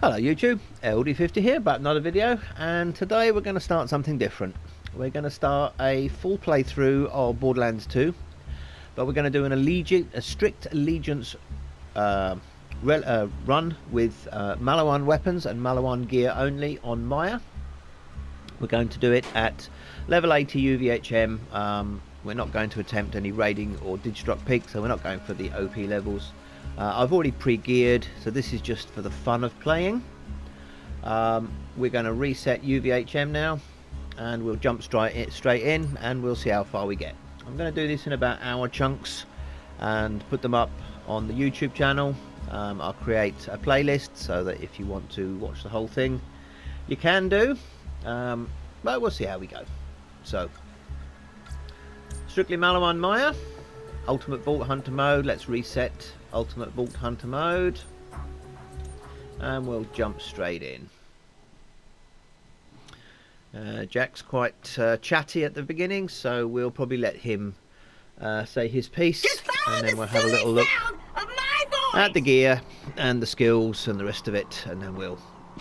Hello YouTube, LD50 here, back with another video, and today we're going to start something different. We're going to start a full playthrough of Borderlands 2, but we're going to do a strict allegiance run with Maliwan weapons and Maliwan gear only on Maya. We're going to do it at level 80 UVHM. We're not going to attempt any raiding or Digistruct peaks, so we're not going for the OP levels. I've already pre-geared, so this is just for the fun of playing. We're going to reset UVHM now, and we'll jump straight in, and we'll see how far we get. I'm going to do this in about hour chunks and put them up on the YouTube channel. I'll create a playlist so that if you want to watch the whole thing, you can do. But we'll see how we go. So, strictly Maliwan Maya, Ultimate Vault Hunter mode. Let's reset Ultimate Vault Hunter mode, and we'll jump straight in. Jack's quite chatty at the beginning, so we'll probably let him say his piece, and then we'll have a little look at the gear and the skills and the rest of it, and then we'll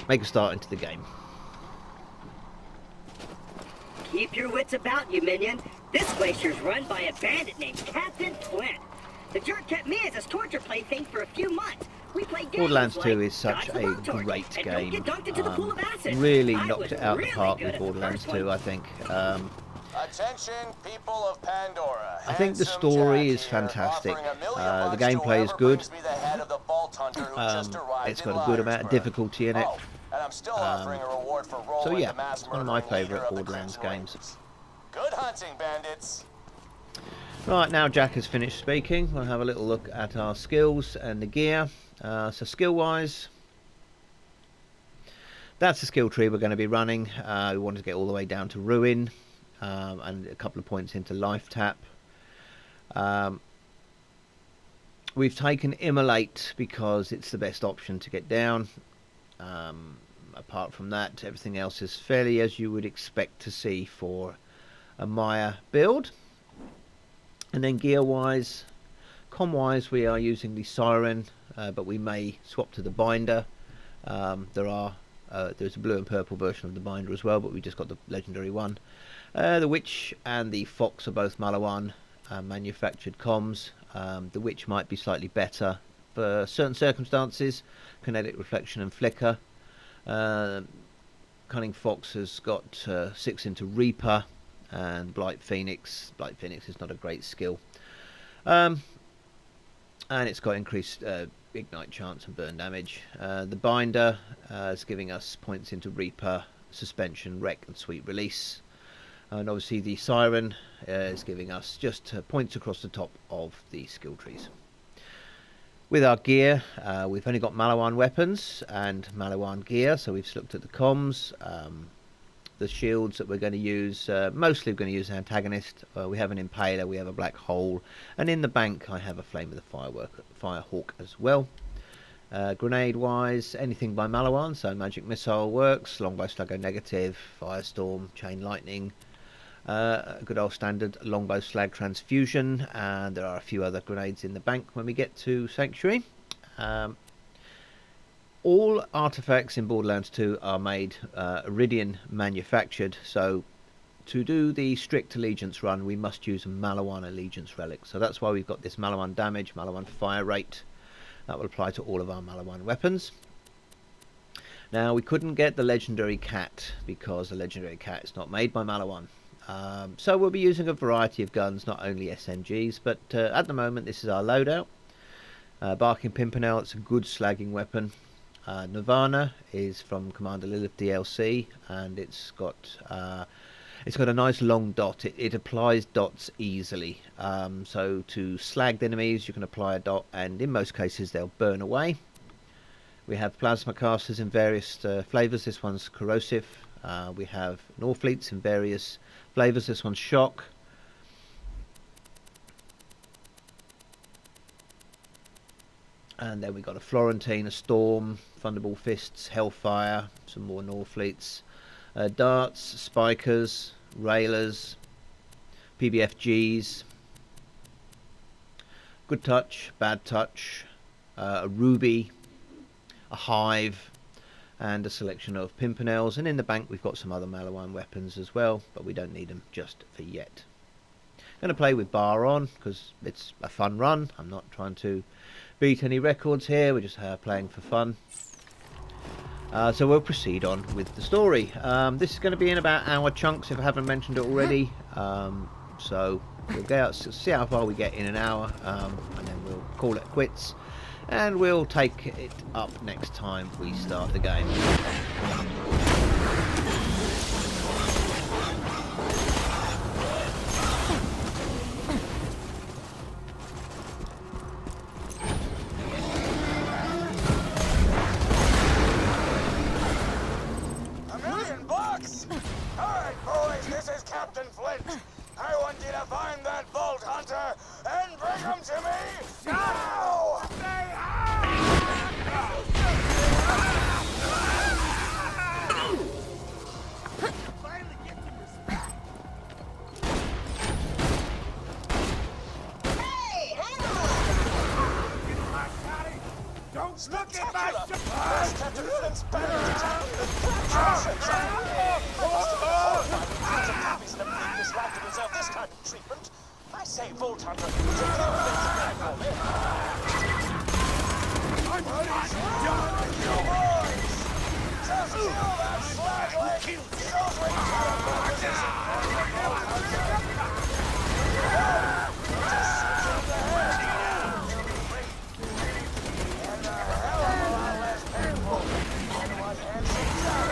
make a start into the game. Keep your wits about you, minion. This glacier's run by a bandit named Captain Flint. The jerk kept me as his torture plaything for a few months. We played games Borderlands 2 like is such a great game. Acid. Really knocked it out of the park with Borderlands 2, I think. Attention, people of Pandora. I think the story is fantastic. The gameplay is good. It's got a good amount of difficulty in it. So yeah, it's one of my favourite Borderlands games. Good hunting, bandits. Right, now Jack has finished speaking. We'll have a little look at our skills and the gear. So skill wise, that's the skill tree we're going to be running. We want to get all the way down to Ruin, and a couple of points into Life Tap. We've taken Immolate because it's the best option to get down. Apart from that, everything else is fairly as you would expect to see for a Maya build. And then gear wise, com wise, we are using the Siren, but we may swap to the Binder. There's a blue and purple version of the Binder as well, but we just got the legendary one. The Witch and the Fox are both Maliwan manufactured comms. The Witch might be slightly better for certain circumstances, kinetic reflection and flicker. Cunning Fox has got 6 into Reaper, and Blight Phoenix is not a great skill, and it's got increased ignite chance and burn damage. The Binder is giving us points into Reaper, Suspension, Wreck and Sweet Release, and obviously the Siren is giving us just points across the top of the skill trees. With our gear, we've only got Maliwan weapons and Maliwan gear, so we've looked at the comms. The shields that we're going to use, mostly we're going to use an antagonist. We have an Impaler, we have a Black Hole, and in the bank I have a Flame of the Firehawk as well. Grenade wise, anything by Maliwan, so Magic Missile works, Longbow Sluggo negative, Firestorm, Chain Lightning, good old standard Longbow Slag Transfusion, and there are a few other grenades in the bank when we get to Sanctuary. All artifacts in Borderlands 2 are made Iridian manufactured, so to do the strict allegiance run we must use a Maliwan allegiance relic. So that's why we've got this Maliwan damage, Maliwan fire rate. That will apply to all of our Maliwan weapons. Now we couldn't get the legendary cat because the legendary cat is not made by Maliwan. So we'll be using a variety of guns, not only SMGs, but at the moment this is our loadout. Barking Pimpernel, it's a good slagging weapon. Nirvana is from Commander Lilith DLC, and it's got a nice long dot. It applies dots easily, so to slagged enemies you can apply a dot, and in most cases they'll burn away. We have plasma casters in various flavours. This one's corrosive. We have Norfleets in various flavours. This one's shock. And then we got a Florentine, a Storm, Thunderball Fists, Hellfire, some more Norfleets, Darts, Spikers, Railers, PBFGs, Good Touch, Bad Touch, a Ruby, a Hive, and a selection of pimpernels, and in the bank we've got some other Maliwan weapons as well, but we don't need them just for yet. I'm going to play with bar on because it's a fun run. I'm not trying to beat any records here, we're just playing for fun. So we'll proceed on with the story. This is going to be in about hour chunks if I haven't mentioned it already. So we'll go out, see how far we get in an hour, and then we'll call it quits. And we'll take it up next time we start the game. $1 million bucks? All right, boys, this is Captain Flint. I want you to find that Vault Hunter and bring him to me now! Don't look at my There's Captain Flint's bandit attack with the copies of the previous lab to deserve this kind of treatment. I say, Vault Hunter, take care of Flint's back for me. I'm done. You boys! Just kill that slag leg! Those return position for the Vault Hunter! Just switch on the head! And a hell of a lot less painful than what handshakes are.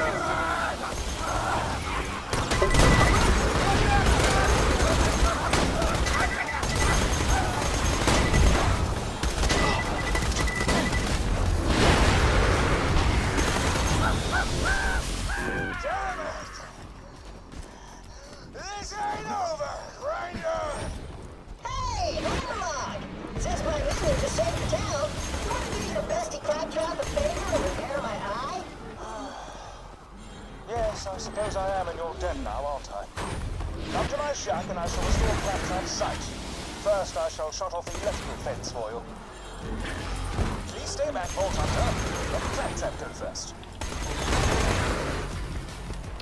Damn it! This ain't over, Grinder! Hey, Analog! Since my minions are safe in town, you want to do your bestie Claptrap a favor and repair my eye? Yes, I suppose I am, and you're dead now, aren't I? Come to my shack and I shall restore Claptrap's sight. First, I shall shut off the electrical fence for you. Please stay back, Vault Hunter. Let Claptrap go first.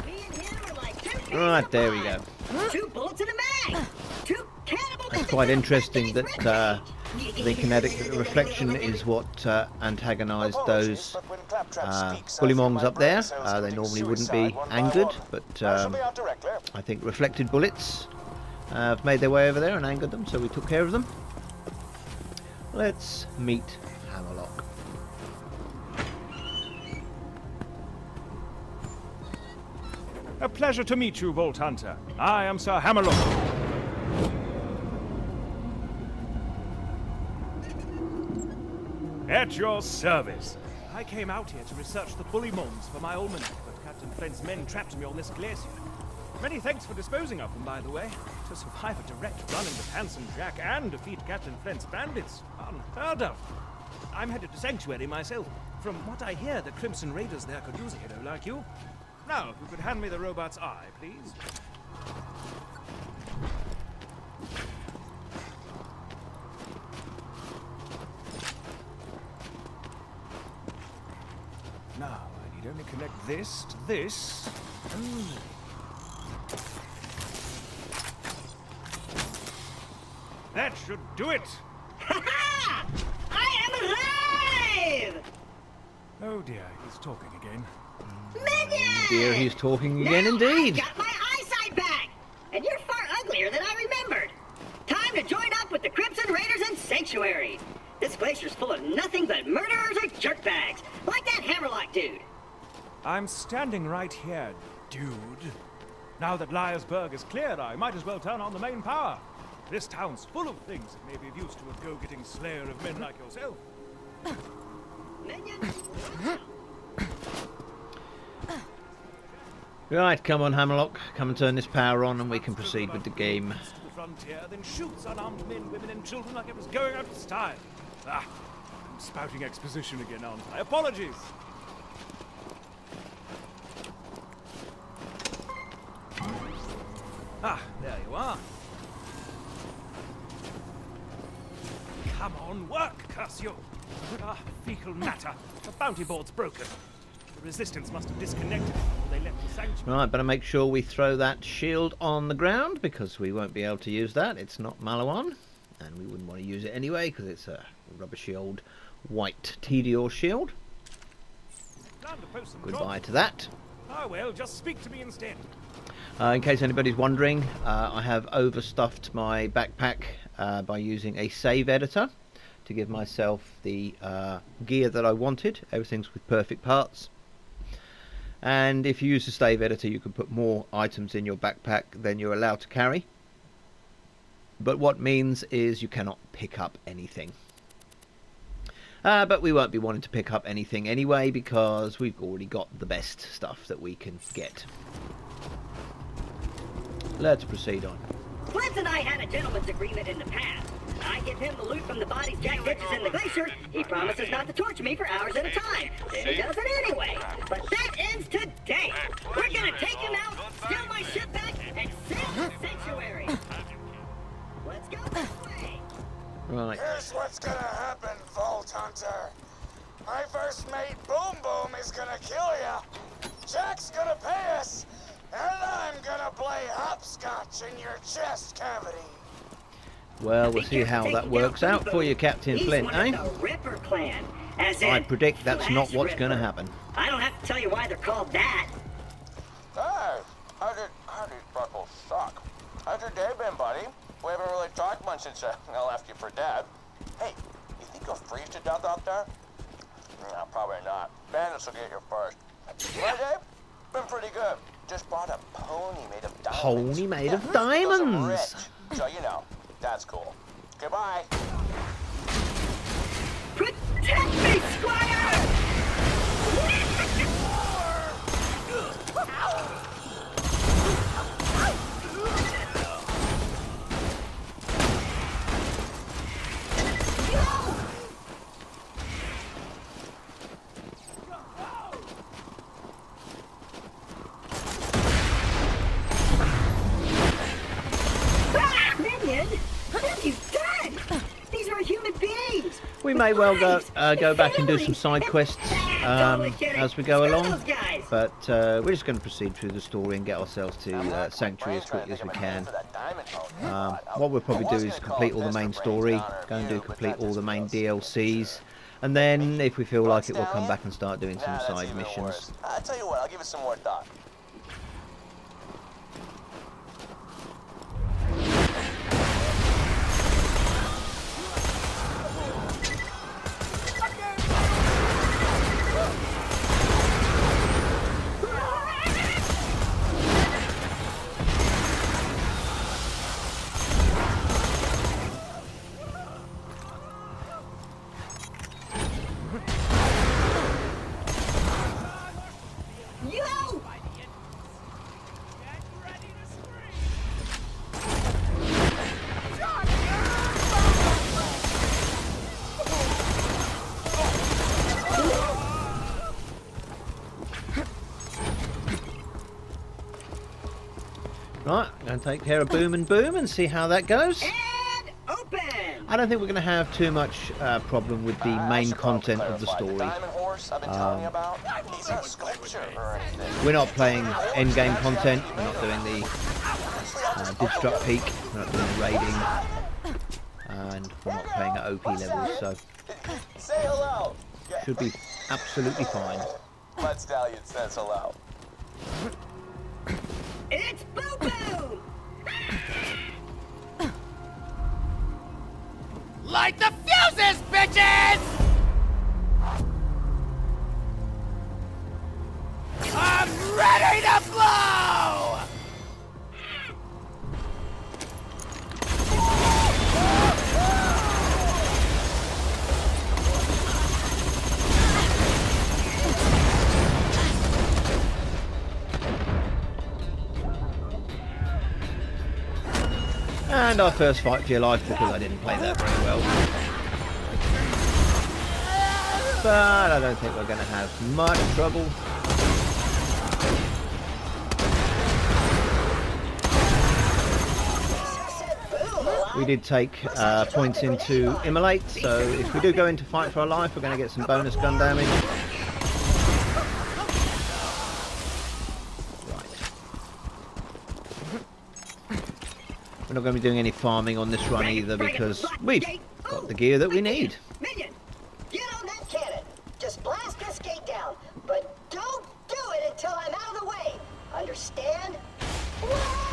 Me and him are like two peas Right, in a there we pod. go. 2 bullets in a mag! 2 cannibals. It's quite interesting that the kinetic reflection is what antagonised those but when Claptrap speaks, bullymongs up there. cells They commit normally wouldn't be suicide one by angered, one. but I shall be out directly. I think reflected bullets have made their way over there and angered them, so we took care of them. Let's meet Hammerlock. A pleasure to meet you, Vault Hunter. I am Sir Hammerlock. At your service. I came out here to research the bullymongs for my almanac, but Captain Flint's men trapped me on this glacier. Many thanks for disposing of them, by the way. To survive a direct run-in with Handsome Jack and defeat Captain Flint's bandits, unheard of. I'm headed to Sanctuary myself. From what I hear, the Crimson Raiders there could use a hero like you. Now, if you could hand me the robot's eye, please. Now, I need only connect this to this, and... that should do it! Ha-ha! I am alive! Oh dear, he's talking again. Minions! Dear, he's talking again Now indeed. I got my eyesight back! And you're far uglier than I remembered! Time to join up with the Crimson Raiders in Sanctuary! This glacier's full of nothing but murderers or jerkbags, like that Hammerlock dude! I'm standing right here, dude. Now that Liarsburg is cleared, I might as well turn on the main power. This town's full of things that may be of use to a go-getting slayer of men like yourself. Minions! Right, come on, Hammerlock. Come and turn this power on and we can proceed with the game. To the frontier, then shoots unarmed men, women, and children like it was going out of style. Ah, I'm spouting exposition again, aren't I? Apologies. Ah, there you are. Come on, work, curse you! Ah, fecal matter. The bounty board's broken. The Resistance must have disconnected before they left the sanctuary. Right, better make sure we throw that shield on the ground, because we won't be able to use that. It's not Maliwan, and we wouldn't want to use it anyway, because it's a rubbishy old white Tediore shield. Plan to post some Goodbye jobs. to that. Oh well, just speak to me instead. In case anybody's wondering, I have overstuffed my backpack by using a save editor to give myself the gear that I wanted. Everything's with perfect parts. And if you use the save editor, you can put more items in your backpack than you're allowed to carry. But what means is you cannot pick up anything. But we won't be wanting to pick up anything anyway, because we've already got the best stuff that we can get. Let's proceed on. Flint and I had a gentleman's agreement in the past. I give him the loot from the bodies Jack ditches in the glacier. He promises not to torture me for hours at a time. Then he does it anyway. But that ends today. We're gonna take him out, steal my ship back, and sail the sanctuary. Let's go this way. Right. Here's what's gonna happen, Vault Hunter. My first mate, Boom Boom, is gonna kill ya. Jack's gonna pay us. And I'm gonna play hopscotch in your chest cavity. Well, we'll see how that works out for you, Captain Flint, eh? He's one of the Ripper clan. As I in predict that's not Flash what's going to Ripper. happen. I don't have to tell you why they're called that. Hey, how did Freckles suck? How's your day been, buddy? We haven't really talked much since I left you for dead. Hey, you think you'll freeze to death out there? No, probably not. Bandits will get you first. My day? Been pretty good. Just bought a pony made of diamonds. Pony made of Because I'm diamonds? rich. So, you know, that's cool. Goodbye. Protect me, Squire! Minion, what have you done? These are human beings. We may well go back and do some side quests as we go along. But we're just going to proceed through the story and get ourselves to Sanctuary as quickly as we can. What we'll probably do is complete all the main story, go and complete all the main DLCs, and then if we feel like it, we'll come back and start doing some side missions. I'll tell you what, I'll give it some more thought. You! Right, going to take care of Boom and see how that goes. And open! I don't think we're going to have too much problem with the main content of the story. Diamond horse I've been telling you about? He's not a sculpture or anything. We're not playing end-game content, we're not doing the Digstruct Peak, we're not doing the raiding, and we're not playing at OP levels, so Say hello. Yeah. should be absolutely fine. Mud Stallion says hello. It's Boo Boo! Light the fuses, bitches! I'm ready to blow! And our first fight for your life, because I didn't play that very well. But I don't think we're going to have much trouble. We did take points into Immolate, so if we do go into fight for our life, we're going to get some bonus gun damage. We're not going to be doing any farming on this run either because we've got the gear that we need. Minion, get on that cannon. Just blast this gate down, but don't do it until I'm out of the way. Understand? Whoa!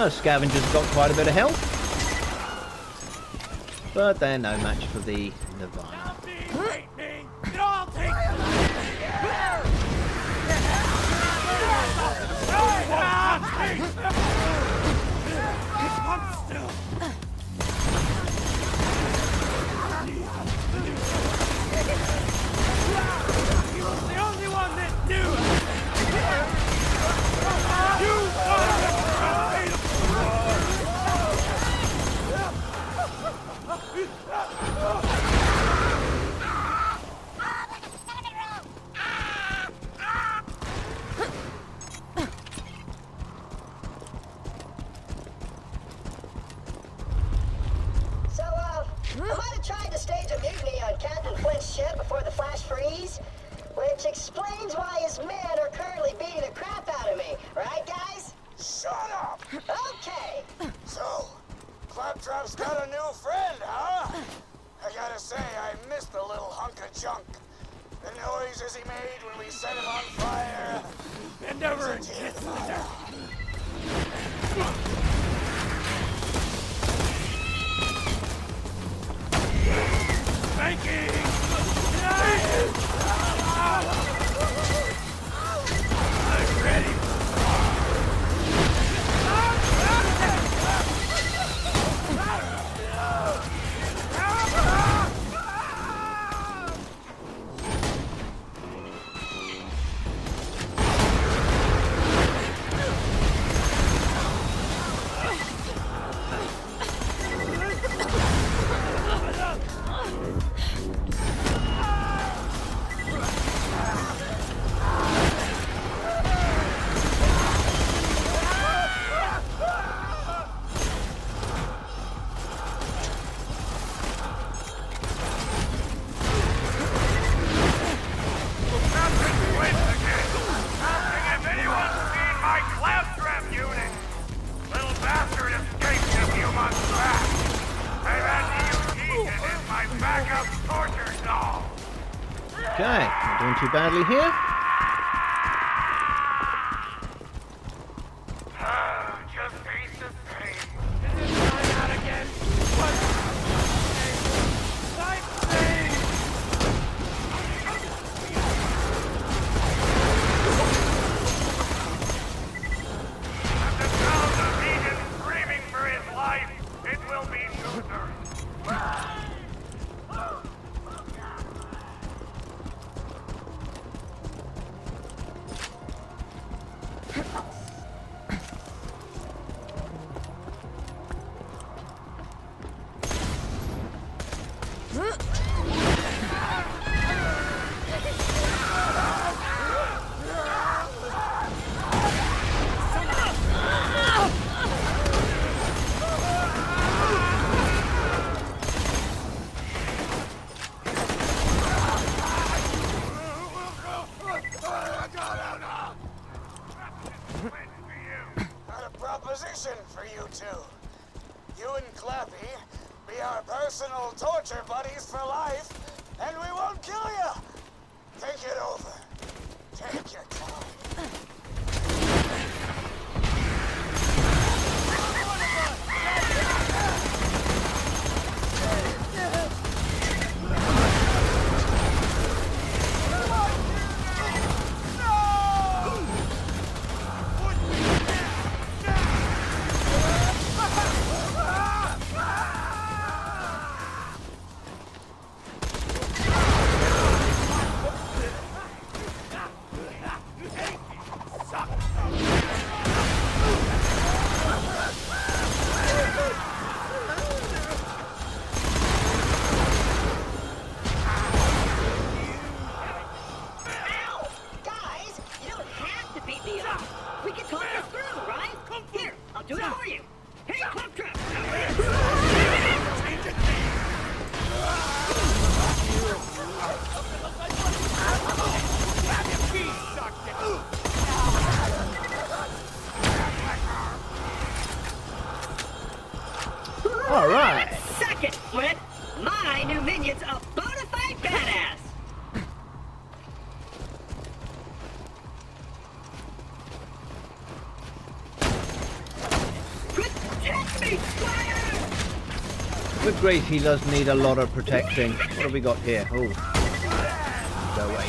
Scavenger's got quite a bit of health, but they're no match for the Nirvana. I might have tried to stage a mutiny on Captain Flint's ship before the flash freeze, which explains why his men are currently beating the crap out of me. Right, guys? Shut up! Okay. So, Claptrap's got a new friend, huh? I gotta say, I missed the little hunk of junk. The noises he made when we set him on fire. Bend over and kiss her. Spanking! I'm ready. Okay, not doing too badly here. Just ain't the same. Is it time out again? What? Sightseeing! At the sound of Egan screaming for his life, it will be sooner. For you two. You and Clappy be our personal torture buddies for life, and we won't kill you. Think it over. Take your time. All right. Suck it, Flint! My new minion's a bona fide badass! Protect me, Squire! Good grief, he does need a lot of protecting. What have we got here? Oh. Go away.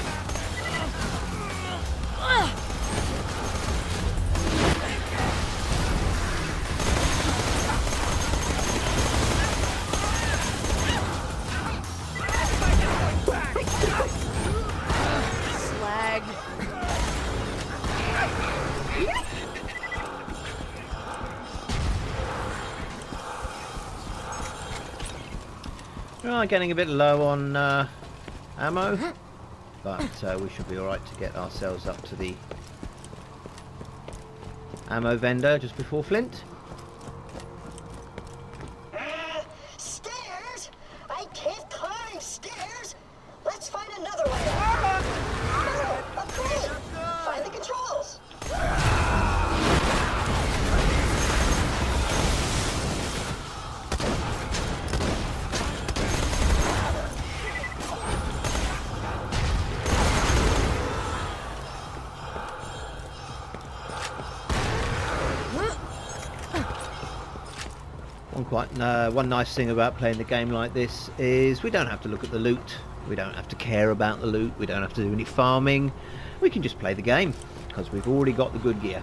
Slag. Oh, getting a bit low on ammo, but we should be alright to get ourselves up to the ammo vendor just before Flint. Stairs? I can't climb stairs! Let's find another way. No, a crane! Find the controls! One nice thing about playing the game like this is we don't have to look at the loot, we don't have to care about the loot, we don't have to do any farming, we can just play the game because we've already got the good gear.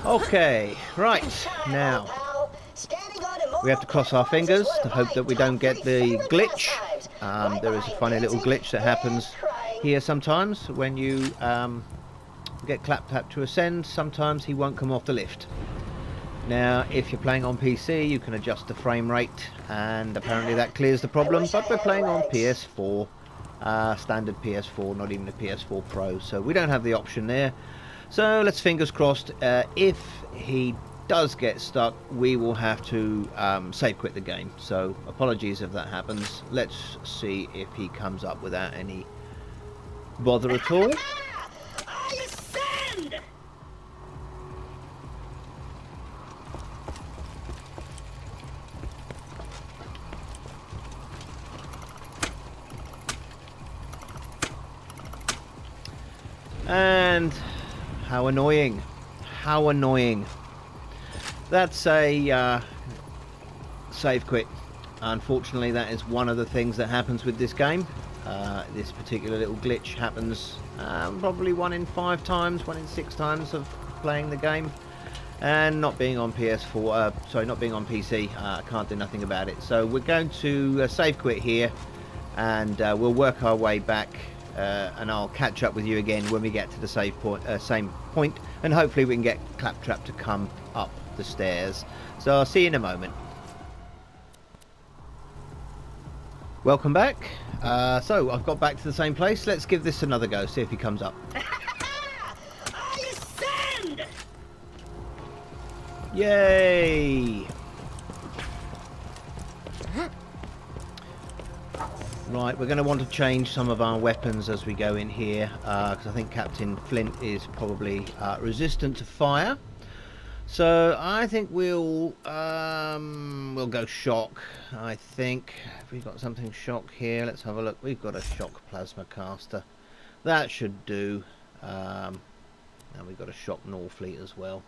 Okay, right, now we have to cross our fingers to hope that we don't get the glitch. There is a funny little glitch that happens here sometimes when you get Claptrap to ascend. Sometimes he won't come off the lift. Now if you're playing on PC you can adjust the frame rate and apparently that clears the problem, but we're playing on PS4, standard PS4, not even a PS4 Pro, so we don't have the option there. So let's fingers crossed. If he does get stuck, we will have to save quit the game. So apologies if that happens. Let's see if he comes up without any bother at all. I ascend! And how annoying. How annoying. That's a save quit. Unfortunately, that is one of the things that happens with this game. This particular little glitch happens probably 1 in 5 times, 1 in 6 times of playing the game. And not being on PS4, sorry, not being on PC, I can't do nothing about it. So we're going to save quit here, and we'll work our way back. And I'll catch up with you again when we get to the save point, same point, and hopefully we can get Claptrap to come up the stairs. So I'll see you in a moment. Welcome back. So I've got back to the same place. Let's give this another go, see if he comes up. I ascend! Yay! Right, we're going to want to change some of our weapons as we go in here, because I think Captain Flint is probably resistant to fire. So I think we'll go shock. I think have we got something shock here? Let's have a look. We've got a shock plasma caster. That should do. And we've got a shock Norfleet as well.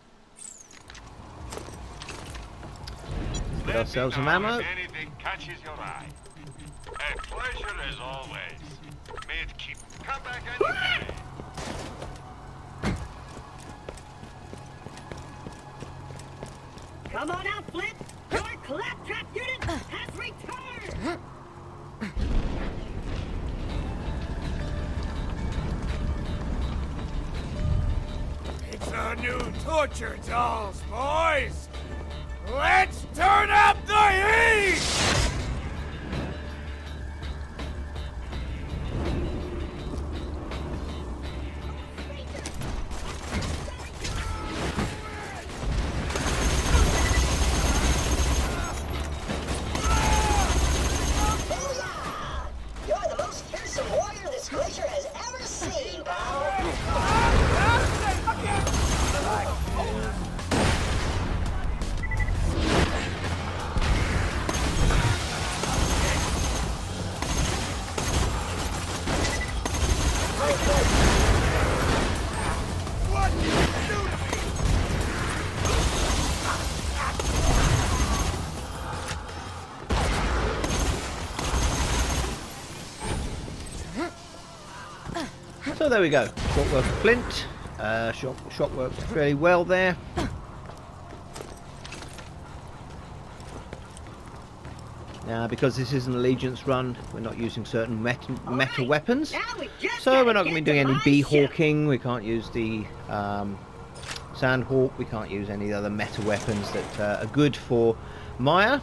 Let's get ourselves some ammo. If anything catches your eye. A pleasure as always. May it keep. Come back anytime. the new torture dolls, boys! Let's turn up the heat! You're the most fearsome warrior this glacier has ever seen, pal. So there we go. Shot work of Flint. Shot worked fairly well there. Now, because this is an allegiance run, we're not using certain meta weapons. So we're not going to be doing any bee-hawking. We can't use the sandhawk. We can't use any other meta weapons that are good for Maya.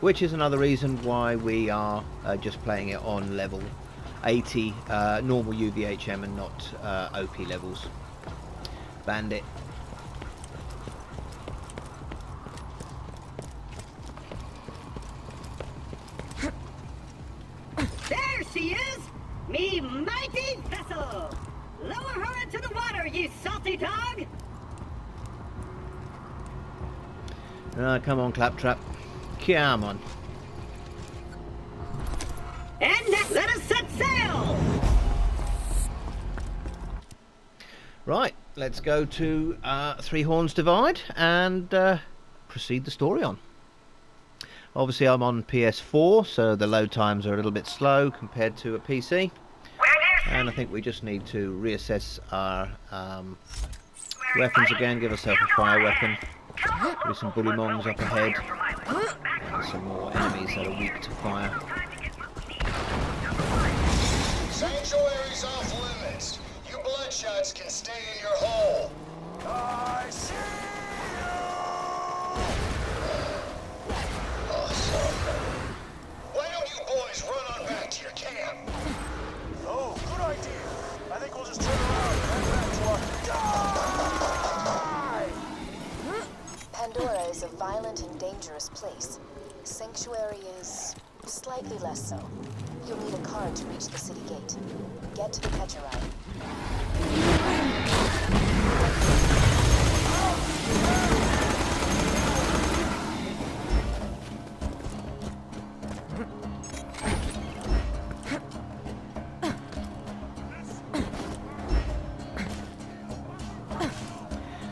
Which is another reason why we are just playing it on level 80 normal UVHM and not OP levels. Bandit. There she is! Me mighty vessel! Lower her into the water, you salty dog! Come on, Claptrap. Come on. And now let us set sail! Right, let's go to Three Horns Divide and proceed the story on. Obviously I'm on PS4, so the load times are a little bit slow compared to a PC. And I think we just need to reassess our weapons again, give ourselves a fire weapon. With some bullymongs up ahead. And some more enemies that are weak to fire. Sanctuary's off limits. You bloodshots can stay in your hole. I see you! Awesome. Why don't you boys run on back to your camp? Oh, good idea. I think we'll just turn around and head back to our... Pandora is a violent and dangerous place. Sanctuary is slightly less so. You'll need a card to reach the city gate. Get to the catcher ride.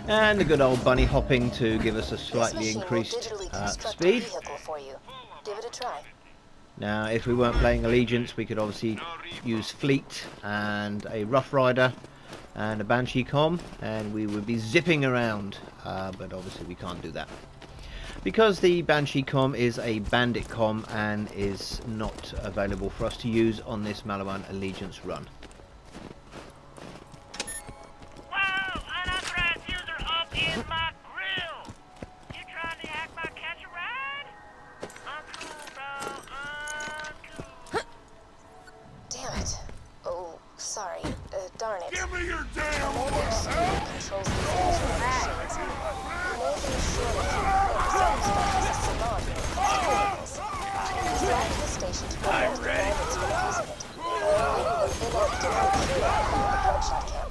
And the good old bunny hopping to give us a slightly increased speed. For you. Give it a try. Now, if we weren't playing Allegiance, we could obviously use Fleet and a Rough Rider and a Banshee Com, and we would be zipping around, but obviously we can't do that. Because the Banshee Com is a Bandit Com and is not available for us to use on this Maliwan Allegiance run. Whoa! Unauthorized user up in my grill! You trying to hack my catch a ride? Uncool, bro. Uncool. Damn it. Oh, sorry. Darn it. Give me your damn Controls the machines. You may be sure that you a salon drive to the station to prevent the bandits from using it. The bloodshot camp.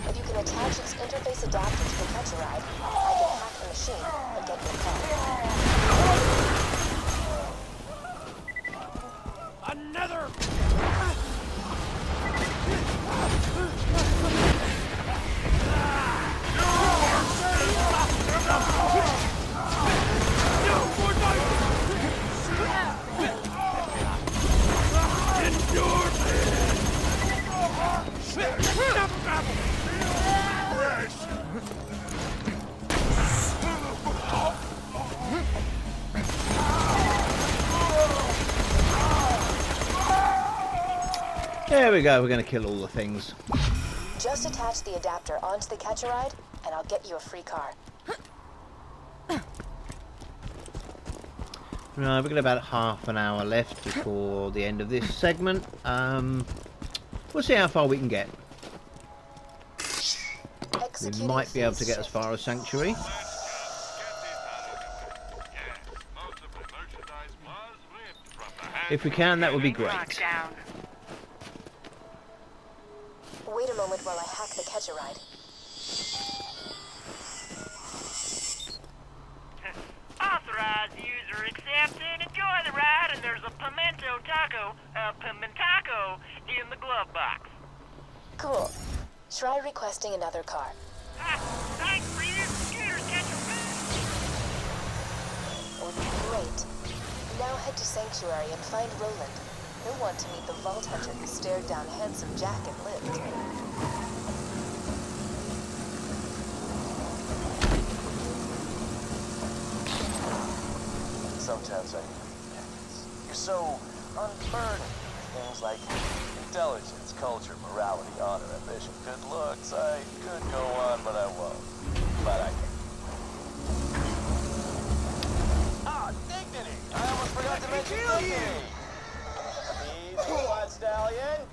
If you can attach its interface adapter to the catcher ride, I can hack the machine and get your car. Another! There we go, we're going to kill all the things. Just attach the adapter onto the catch-a-ride, and I'll get you a free car. Right, we've got about half an hour left before the end of this segment. We'll see how far we can get. We Executing might be able to phase get as shift. far as Sanctuary. If we can, that would be great. Lockdown. Wait a moment while I hack the catch-a-ride. Authorized user accepted. Enjoy the ride, and there's a pimentaco in the glove box. Cool. Try requesting another car. Thanks for your scooters, catch a Great. Now head to Sanctuary and find Roland. He'll want to meet the Vault Hunter who stared down handsome Jack and lived. Sometimes you're so unburdened. Things like intelligence, culture, morality, honor, ambition, good looks. I could go on, but I won't. But I can. Ah, dignity! I almost forgot to mention dignity. Easy, White Stallion.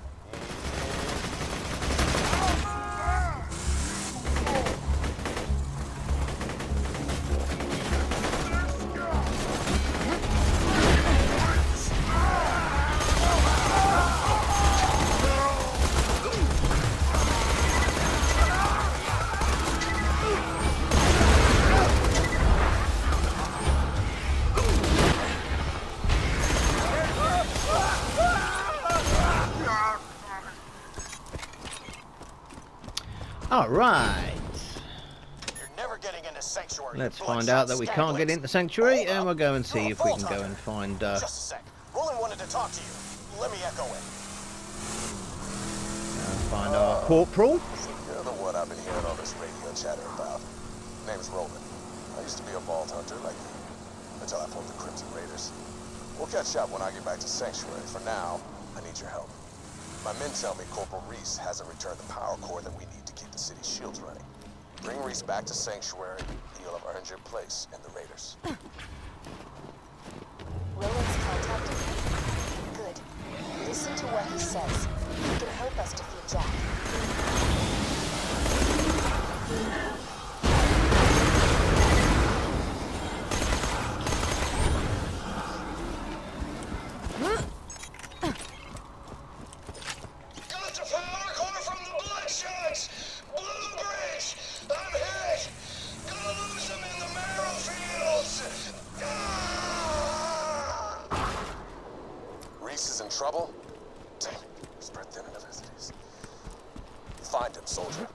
All right. You're never getting into Sanctuary. Let's find out that we can't get into Sanctuary, and we'll go and see if we can go and find... Just a sec. Roland wanted to talk to you. Let me echo it. find our corporal. You're the one I've been hearing all this radio chatter about. Name's Roland. I used to be a vault hunter like you, until I formed the Crimson Raiders. We'll catch up when I get back to Sanctuary. For now, I need your help. My men tell me Corporal Reese hasn't returned the power core that we need to keep the city's shields running. Bring Reese back to Sanctuary, and you'll have earned your place in the Raiders. Roland's contacted me. Good. Listen to what he says. He can help us defeat Jack. Got the power core from the Bloodshots! Blue Bridge! I'm hit! Gonna lose them in the marrow fields! Ah! Reese is in trouble? Damn it. Spread thin enough as it is. Find him, soldier.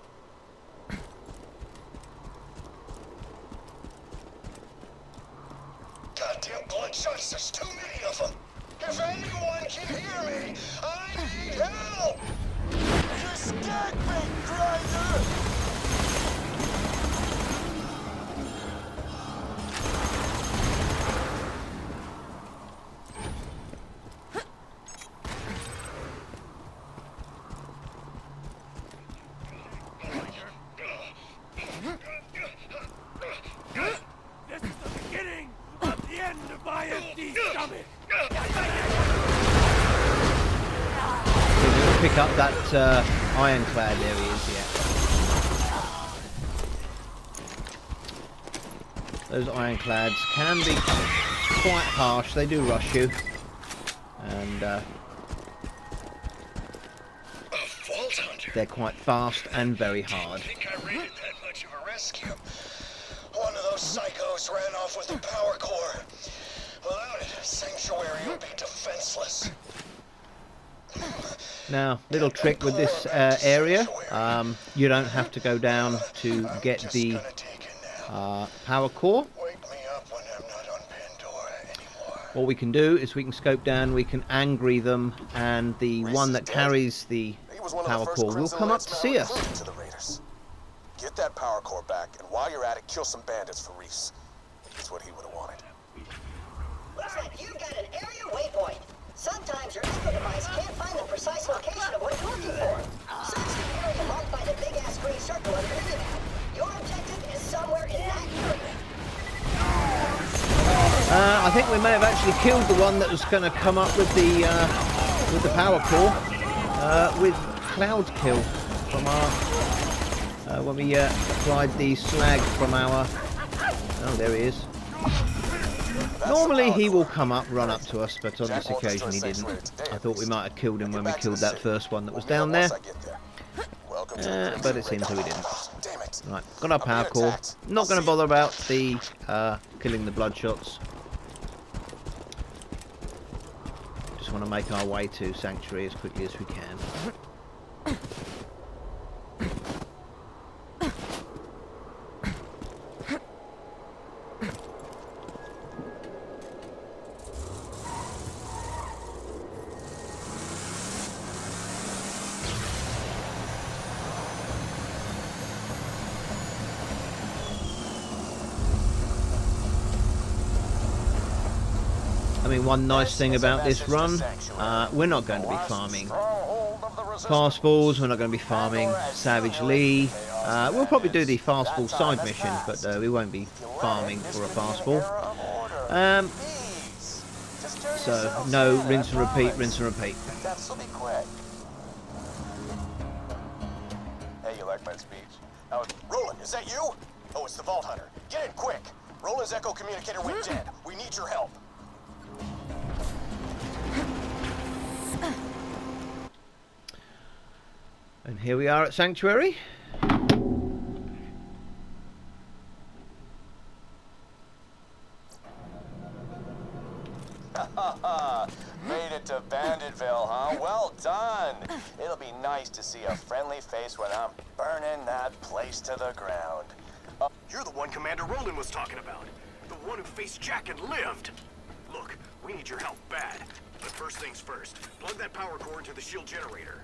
Goddamn Bloodshots, there's too many of them! If anyone can hear me, I need help! You're skag bait, Grinder! This is the beginning of the end of my empty stomach. We'll pick up that ironclad areas here. Those ironclads can be quite harsh. They do rush you, and Vault Hunter? they're quite fast and very hard. I think I rated that much of a rescue. One of those psychos ran off with the power core. Without it, Sanctuary would be defenseless. Now, little trick with this area, you don't have to go down to get the power core. Wake me up when I'm not on Pandora anymore. What we can do is we can scope down, we can angry them, and the Reese one is that dead. carries the He was one of power the first core will Crimson come up Lance to see us. recruited to the Raiders. Get that power core back, and while you're at it, kill some bandits for Reese. That's what he would have wanted. Looks like you've got an area waypoint. Sometimes your echo device can't find the precise location of what you're looking for. Search the area marked by the think we may have actually killed the one that was going to come up with the power core with cloud kill from our when we applied the slag from our. Oh, there he is. Normally he will come up, run up to us, but on this occasion he didn't. I thought we might have killed him when we killed that first one that was down there. But it seems that we didn't. Right, got our power core. Not going to bother about the killing the bloodshots. Just want to make our way to Sanctuary as quickly as we can. I mean, one nice thing about this run, we're not going to be farming fast balls, we're not going to be farming Savage Lee. We'll probably do the fast ball side mission, but we won't be farming for a fast ball. So, no rinse and repeat, rinse and repeat. That'll be quick. Hey, you like my speech? Roland, is that you? Oh, it's the Vault Hunter. Get in quick. Roland's Echo communicator went dead. We need your help. And here we are at Sanctuary. Made it to Banditville, huh? Well done. It'll be nice to see a friendly face when I'm burning that place to the ground. You're the one Commander Roland was talking about. The one who faced Jack and lived. Look, we need your help bad. But first things first, plug that power core into the shield generator.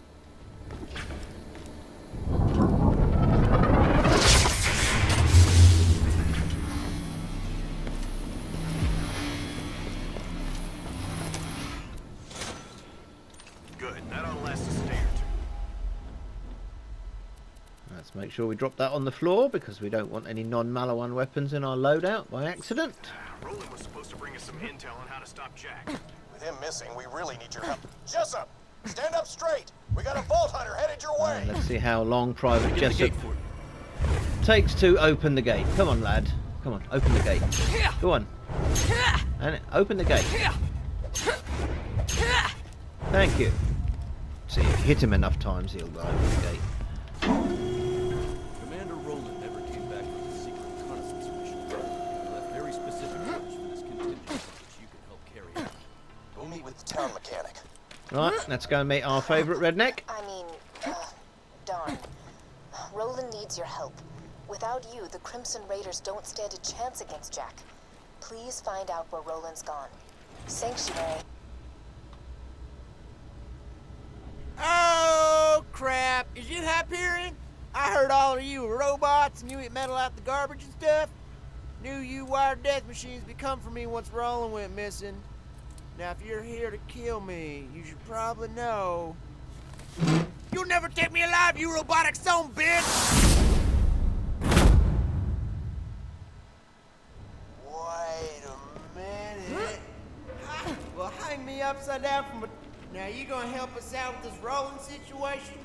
Good, that ought to last us a day or two. Let's make sure we drop that on the floor because we don't want any non-Maliwan weapons in our loadout by accident. Roland was supposed to bring us some intel on how to stop Jack. With him missing, we really need your help. Jessup, stand up straight. We got a Vault Hunter headed your way. Let's see how long Private Jessup takes to open the gate. Come on, lad. Come on, open the gate. Go on. And open the gate. Thank you. See, if you hit him enough times, he'll go open the gate. Commander Roland never came back with a secret reconnaissance mission. He left very specific orders for this contingency, which you can help carry out. We'll meet with the town mechanic. Right, let's go and meet our favourite redneck. I mean, darn. Roland needs your help. Without you, the Crimson Raiders don't stand a chance against Jack. Please find out where Roland's gone. Sanctuary. Oh, crap. Is it Hyperion? I heard all of you were robots and you eat metal out the garbage and stuff. Knew you wired death machines be come for me once Roland went missing. Now, if you're here to kill me, you should probably know. You'll never take me alive, you robotic son of a bitch! Wait a minute. Well, hang me upside down from a... Now, you gonna help us out with this Roland situation?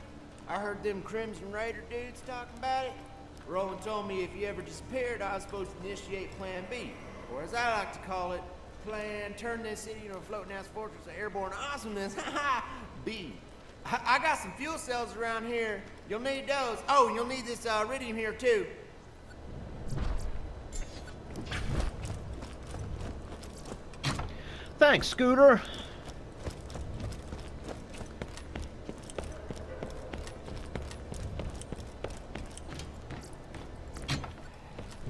I heard them Crimson Raider dudes talking about it. Roland told me if you ever disappeared, I was supposed to initiate Plan B. Or as I like to call it, Plan turn this city into a floating-ass fortress of airborne awesomeness. B. I got some fuel cells around here. You'll need those. Oh, and you'll need this iridium here, too. Thanks, Scooter.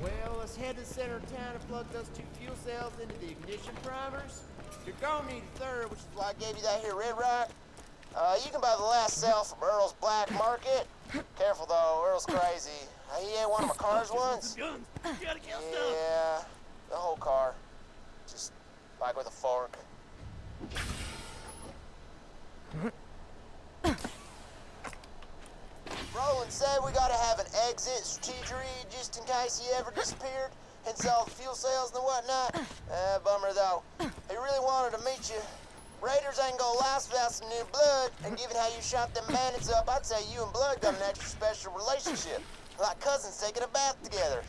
Well, let's head to the center of town and plug those 2 fuel cells into the ignition primers. You're gonna need a third, which is why I gave you that here red rock. You can buy the last cell from Earl's Black Market. Careful though, Earl's crazy. He ate one of my cars once. Guns! You gotta kill stuff! Yeah, the whole car. Just like with a fork. Roland said we gotta have an exit strategy just in case he ever disappeared. hence all the fuel sales and whatnot. Bummer though. He really wanted to meet you. Raiders ain't gonna last without some new blood, and given how you shot them bandits up, I'd say you and Blood got an extra special relationship. Like cousins taking a bath together.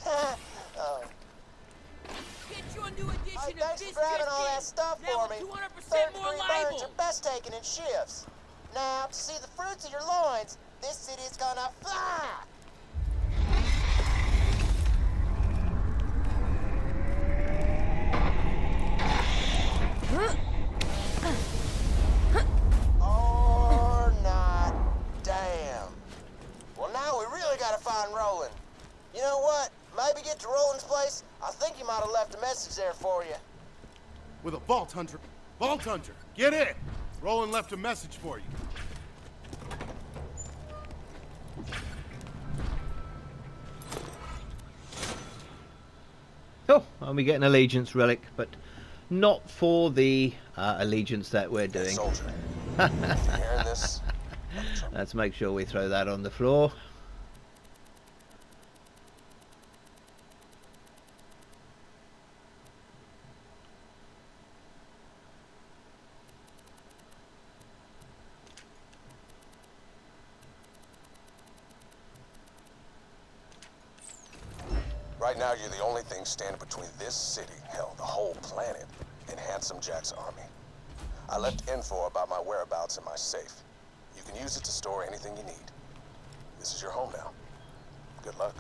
Get you a new edition Hey, of thanks this for grabbing all chicken. that stuff Now for me. 200% more Third-degree burns liable. are best taken in shifts. Now, to see the fruits of your loins, this city's gonna fly! Or not. Damn. Well, now we really gotta find Roland. You know what? Maybe get to Roland's place. I think he might have left a message there for you. With a Vault Hunter. Vault Hunter, get in! Roland left a message for you. Oh, and we get an allegiance relic, but not for the allegiance that we're doing. Soldier. You hearing this? Let's make sure we throw that on the floor. Right now, you're the only thing standing between this city, hell, the whole planet, and Handsome Jack's army. I left info about my whereabouts in my safe. You can use it to store anything you need. This is your home now. Good luck.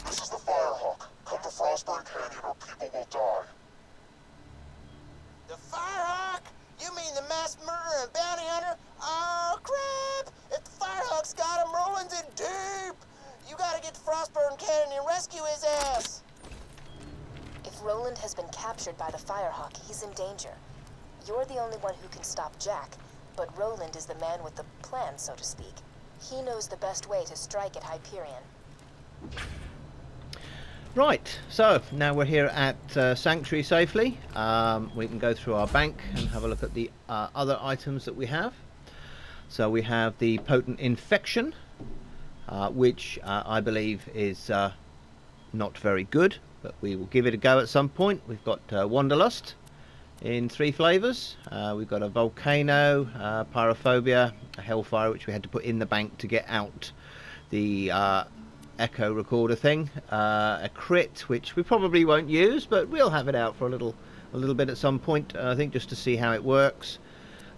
This is the Firehawk. Come to Frostburn Canyon or people will die. The Firehawk? You mean the mass murderer and bounty hunter? Oh, crap! If the Firehawk's got him, Roland's in deep! You gotta get to Frostburn Canyon and rescue his ass! If Roland has been captured by the Firehawk, he's in danger. You're the only one who can stop Jack, but Roland is the man with the plan, so to speak. He knows the best way to strike at Hyperion. Right, so now we're here at Sanctuary safely. We can go through our bank and have a look at the other items that we have. So we have the Potent Infection, which I believe is not very good, but we will give it a go at some point. We've got Wanderlust in 3 flavours. We've got a Volcano, Pyrophobia, a Hellfire, which we had to put in the bank to get out the echo recorder thing, a Crit, which we probably won't use, but we'll have it out for a little bit at some point, I think, just to see how it works.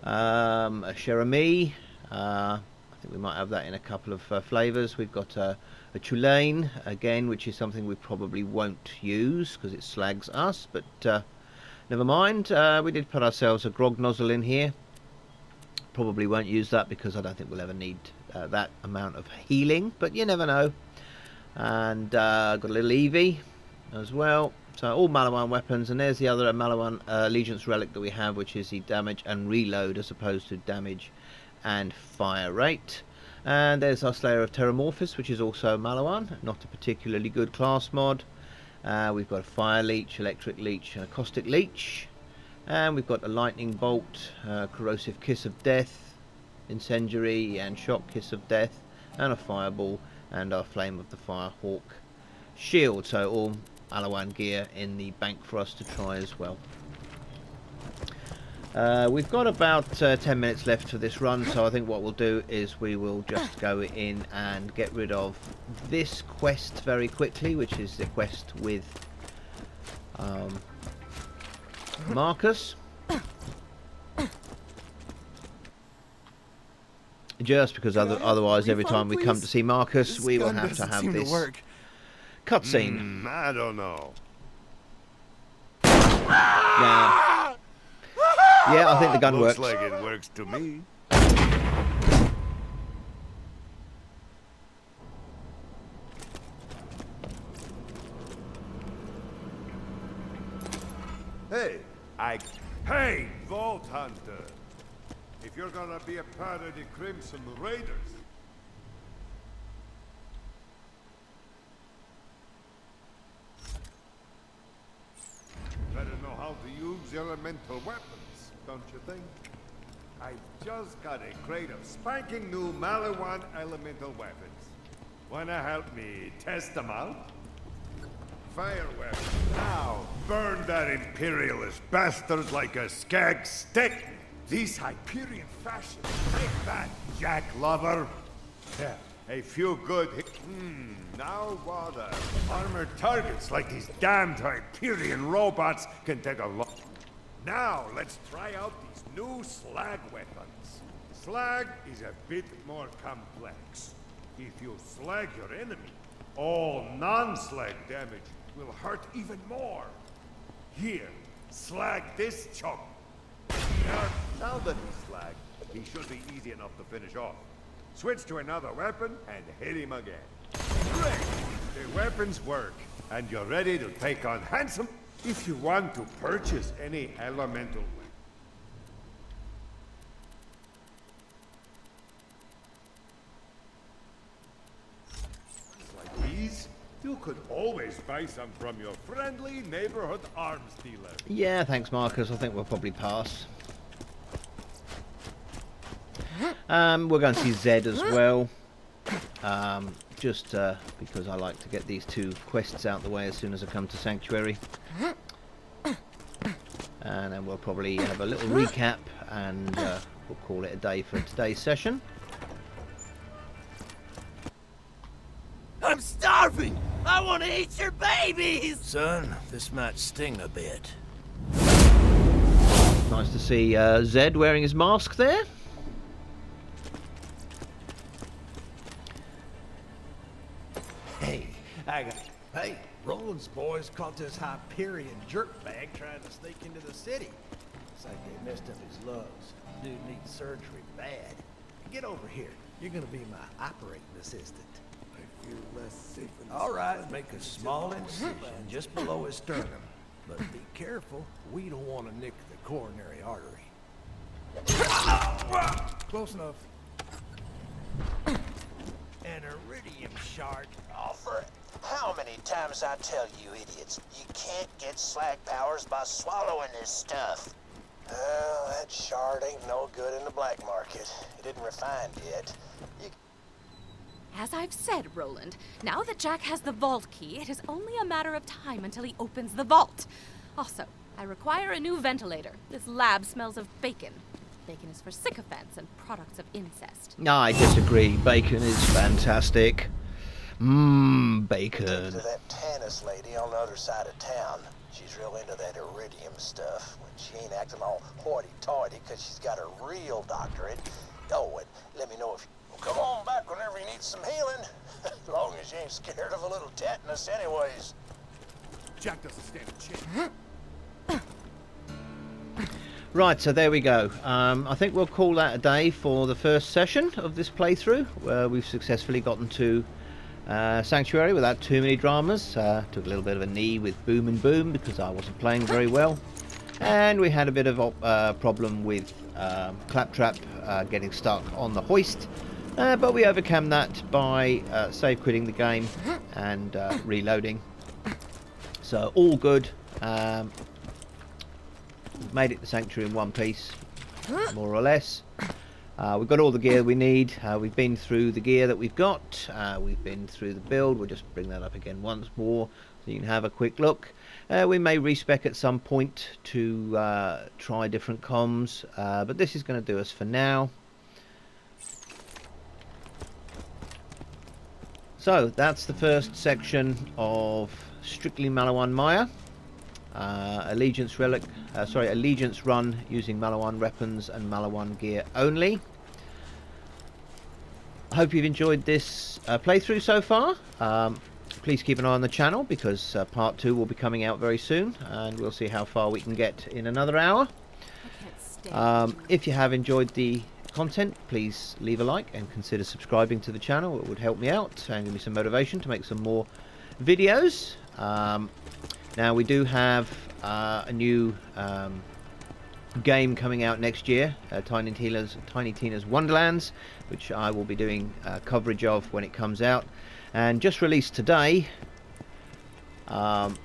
A Cherami, I think we might have that in a couple of flavours. We've got a Tulane again, which is something we probably won't use because it slags us, but never mind. We did put ourselves a Grog Nozzle in here. Probably won't use that because I don't think we'll ever need that amount of healing, but you never know. And got a little Eevee as well. So all Maliwan weapons, and there's the other Maliwan Allegiance relic that we have, which is the damage and reload as opposed to damage and fire rate. And there's our Slayer of Terramorphous, which is also Maliwan, not a particularly good class mod. We've got a Fire Leech, Electric Leech, and a Caustic Leech. And we've got a Lightning Bolt, Corrosive Kiss of Death, Incendiary and Shock Kiss of Death, and a Fireball, and our Flame of the Firehawk shield. So all Maliwan gear in the bank for us to try as well. We've got about 10 minutes left for this run, so I think what we'll do is we will just go in and get rid of this quest very quickly, which is the quest with Marcus. Just because otherwise every time we come to see Marcus, we will have to have this cutscene. I don't know. Yeah, I think the gun works. Looks like it works to me. Hey, Vault Hunter! If you're gonna be a part of the Crimson Raiders, better know how to use elemental weapons, don't you think? I've just got a crate of spanking new Maliwan elemental weapons. Wanna help me test them out? Fire weapons. Now, burn that imperialist bastard like a skag stick! These Hyperion fashions, take that, Jack lover! Yeah, a few good now what armored targets like these damned Hyperion robots can take a lot. Now, let's try out these new slag weapons. Slag is a bit more complex. If you slag your enemy, all non-slag damage will hurt even more. Here, slag this chunk. Now that he's slagged, he should be easy enough to finish off. Switch to another weapon and hit him again. Great! The weapons work, and you're ready to take on handsome if you want to purchase any elemental weapon. Like these, you could always buy some from your friendly neighborhood arms dealer. Yeah, thanks, Marcus. I think we'll probably pass. We're going to see Zed as well. Just because I like to get these two quests out the way as soon as I come to Sanctuary. And then we'll probably have a little recap and we'll call it a day for today's session. I'm starving! I want to eat your babies! Son, this might sting a bit. Nice to see Zed wearing his mask there. Hey, Roland's boys caught this Hyperion jerkbag trying to sneak into the city. Looks like they messed up his lungs. Dude needs surgery bad. Get over here. You're gonna be my operating assistant. I feel less safe. All right, make a small incision just below his sternum. But be careful, we don't want to nick the coronary artery. Close enough. An iridium shard. How many times I tell you idiots, you can't get slag powers by swallowing this stuff? Well, that shard ain't no good in the black market. It isn't refined yet. As I've said, Roland, now that Jack has the vault key, it is only a matter of time until he opens the vault. Also, I require a new ventilator. This lab smells of bacon. Bacon is for sycophants and products of incest. No, I disagree. Bacon is fantastic. Bacon. To that Tannis lady on the other side of town. She's real into that iridium stuff. When she ain't acting all hoity-toity because she's got a real doctorate. Oh, and let me know if you... Well, come on back whenever you need some healing. As long as you ain't scared of a little tetanus anyways. Jack doesn't stand a chance. Right, so there we go. I think we'll call that a day for the first session of this playthrough, where we've successfully gotten to Sanctuary without too many dramas. Took a little bit of a knee with Boom and Boom because I wasn't playing very well. And we had a bit of a problem with Claptrap getting stuck on the hoist. But we overcame that by save quitting the game and reloading. So all good. We've made it to Sanctuary in one piece, more or less. We've got all the gear we need. We've been through the gear that we've got. We've been through the build. We'll just bring that up again once more so you can have a quick look. We may respec at some point to try different comms, but this is going to do us for now. So that's the first section of Strictly Maliwan Maya. Allegiance Relic, Allegiance run using Maliwan weapons and Maliwan gear only. I hope you've enjoyed this playthrough so far. Please keep an eye on the channel because part 2 will be coming out very soon, and we'll see how far we can get in another hour. If you have enjoyed the content, please leave a like and consider subscribing to the channel. It would help me out and give me some motivation to make some more videos. Now we do have a new game coming out next year, Tiny Tina's Wonderlands, which I will be doing coverage of when it comes out. And just released today,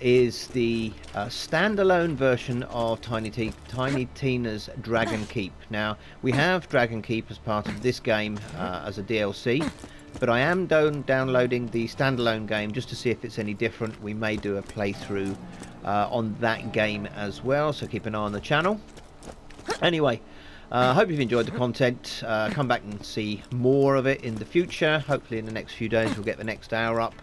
is the standalone version of Tiny Tina's Dragon Keep. Now, we have Dragon Keep as part of this game as a DLC, but I am downloading the standalone game just to see if it's any different. We may do a playthrough on that game as well, so keep an eye on the channel. Anyway, I hope you've enjoyed the content. Come back and see more of it in the future. Hopefully in the next few days we'll get the next hour up.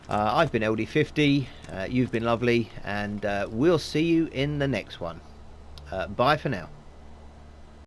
I've been LD50, you've been lovely, and we'll see you in the next one. Bye for now.